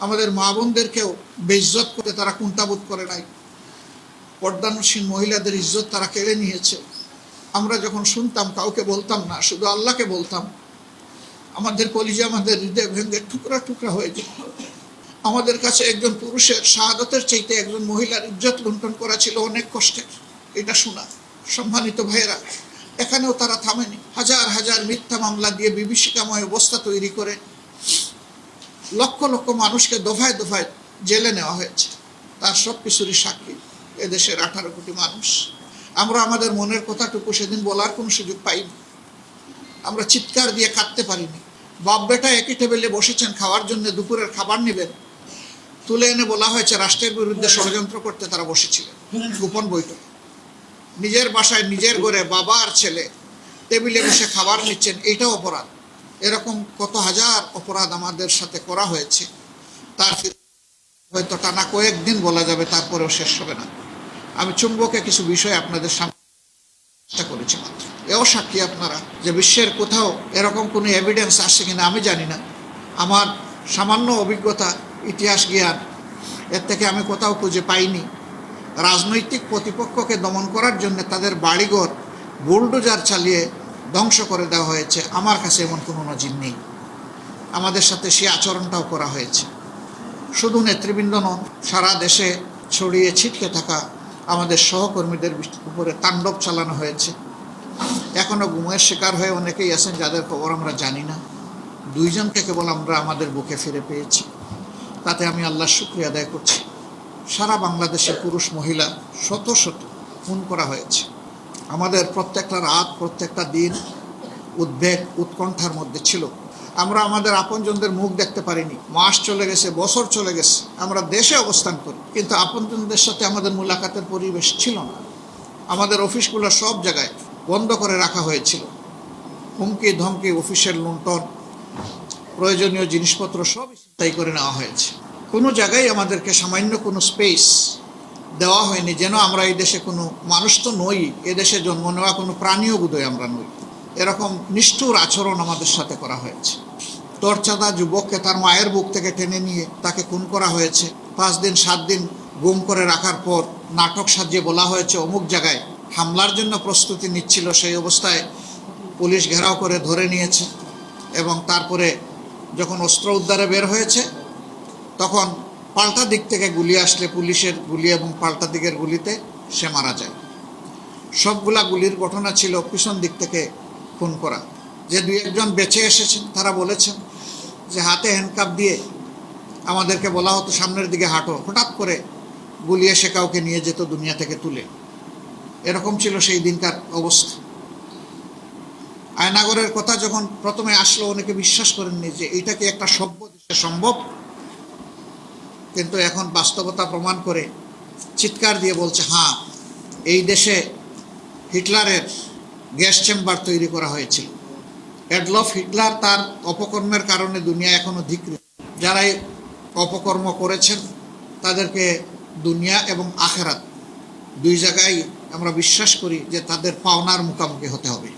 আমাদের মা বোনদেরকেও বেইজ্জত করে তারা কুণ্ঠাবোধ করে নাই। পর্দানসীন মহিলাদের ইজ্জত তারা কেড়ে নিয়েছে। আমরা যখন শুনতাম কাউকে বলতাম না, শুধু আল্লাহকে বলতাম। আমাদের কলিজা, আমাদের হৃদয় ভেঙে টুকরা টুকরা হয়ে যেত। আমাদের কাছে একজন পুরুষের শাহাদতের চাইতে একজন মহিলার ইজ্জত লুণ্ঠন করা ছিল অনেক কষ্টের। এটা শোনা। সম্মানিত ভাইয়েরা, এখানেও তারা থামেনি। হাজার হাজার মিথ্যা মামলা দিয়ে বিভীষিকাময় অবস্থা তৈরি করে লক্ষ লক্ষ মানুষকে দফায় দফায় জেলে নেওয়া হয়েছে। তার সব কিছুরই সাক্ষী এদেশের 18 কোটি মানুষ। আমরা আমাদের মনের কথাটুকু সেদিন বলার কোনো সুযোগ পাইনি। আমরা চিৎকার দিয়ে কাঁদতে পারিনি। বাপ বেটা একই টেবিলে বসেছেন খাওয়ার জন্য, দুপুরের খাবার নেবেন, তুলে এনে বলা হয়েছে রাষ্ট্রের বিরুদ্ধে ষড়যন্ত্র করতে তারা বসেছিলেন। গোপন বৈঠক, নিজের বাসায় নিজের ঘরে বাবা আর ছেলে টেবিলে বসে খাবার নিচ্ছেন, এইটাও অপরাধ। এরকম কত হাজার অপরাধ আমাদের সাথে করা হয়েছে। তার হয়তো টানা কয়েকদিন বলা যাবে, তারপরেও শেষ হবে না। আমি চুম্বকে কিছু বিষয় আপনাদের সামনে চেষ্টা করেছি মাত্র। এও সাক্ষী আপনারা যে বিশ্বের কোথাও এরকম কোনো এভিডেন্স আসছে কিনা আমি জানি না। আমার সামান্য অভিজ্ঞতা, ইতিহাস জ্ঞান, এর থেকে আমি কোথাও খুঁজে পাইনি রাজনৈতিক প্রতিপক্ষকে দমন করার জন্য তাদের বাড়িঘর বুলডোজার চালিয়ে ধ্বংস করে দেওয়া হয়েছে। আমার কাছে এমন কোনো নজির নেই। আমাদের সাথে সে আচরণটাও করা হয়েছে। শুধু নেতৃবৃন্দ নন, সারা দেশে ছড়িয়ে ছিটকে থাকা আমাদের সহকর্মীদের উপরে তাণ্ডব চালানো হয়েছে। এখনও গুমের শিকার হয়ে অনেকেই আছেন যাদের খবর আমরা জানি না। 2 জনকে কেবল আমরা আমাদের বুকে ফিরে পেয়েছি। তাতে আমি আল্লাহর শুকরিয়া আদায় করছি। সারা বাংলাদেশে পুরুষ মহিলা শত শত খুন করা হয়েছে। আমাদের প্রত্যেকটা রাত, প্রত্যেকটা দিন উদ্বেগ উৎকণ্ঠার মধ্যে ছিল। আমরা আমাদের আপনজনদের মুখ দেখতে পারিনি। মাস চলে গেছে, বছর চলে গেছে, আমরা দেশে অবস্থান করি, কিন্তু আপনজনদের সাথে আমাদের মুলাকাতের পরিবেশ ছিল না। আমাদের অফিসগুলো সব জায়গায় বন্ধ করে রাখা হয়েছিল। হুমকি ধমকি, অফিসের লুণ্ঠন, প্রয়োজনীয় জিনিসপত্র সব তাই করে নেওয়া হয়েছে। কোনো জায়গায় আমাদেরকে সামান্য কোনো স্পেস দেওয়া হয়নি, যেন আমরা এই দেশে কোনো মানুষ তো নই, এদেশে জন্ম নেওয়া কোনো প্রাণীও বোধহয় আমরা নই। এরকম নিষ্ঠুর আচরণ আমাদের সাথে করা হয়েছে। তরচাঁদা যুবককে তার মায়ের বুক থেকে টেনে নিয়ে তাকে খুন করা হয়েছে। 5 দিন 7 দিন গুম করে রাখার পর নাটক সাজিয়ে বলা হয়েছে অমুক জায়গায় হামলার জন্য প্রস্তুতি নিচ্ছিল। সেই অবস্থায় পুলিশ ঘেরাও করে ধরে নিয়েছে এবং তারপরে যখন অস্ত্র উদ্ধারে বের হয়েছে তখন পাল্টা দিক থেকে গুলি আসলে পুলিশের গুলি এবং পাল্টা দিকের গুলিতে সে মারা যায়। সবগুলা গুলির ঘটনা ছিল পিছন দিক থেকে খুন করা। যে 2-1 জন বেঁচে এসেছেন তারা বলেছেন যে হাতে হ্যান্ডকাপ দিয়ে আমাদেরকে বলা হতো সামনের দিকে হাঁটো, হঠাৎ করে গুলি এসে কাউকে নিয়ে যেত দুনিয়া থেকে তুলে। এরকম ছিল সেই দিনকার অবস্থা। আয়নাগরের কথা যখন প্রথমে আসলো অনেকে বিশ্বাস করেননি যে এইটা কি একটা সভ্য দেশে সম্ভব, কিন্তু এখন বাস্তবতা প্রমাণ করে চিৎকার দিয়ে বলছে হ্যাঁ, এই দেশে হিটলারের গ্যাস চেম্বার তৈরি করা হয়েছিল। অ্যাডলফ হিটলার তার অপকর্মের কারণে দুনিয়া এখনো ধিক্কৃত। যারা এই অপকর্ম করেছেন তাদেরকে দুনিয়া এবং আখেরাত 2 জায়গায় আমরা বিশ্বাস করি যে তাদের পাওনার মুখোমুখি হতে হবে।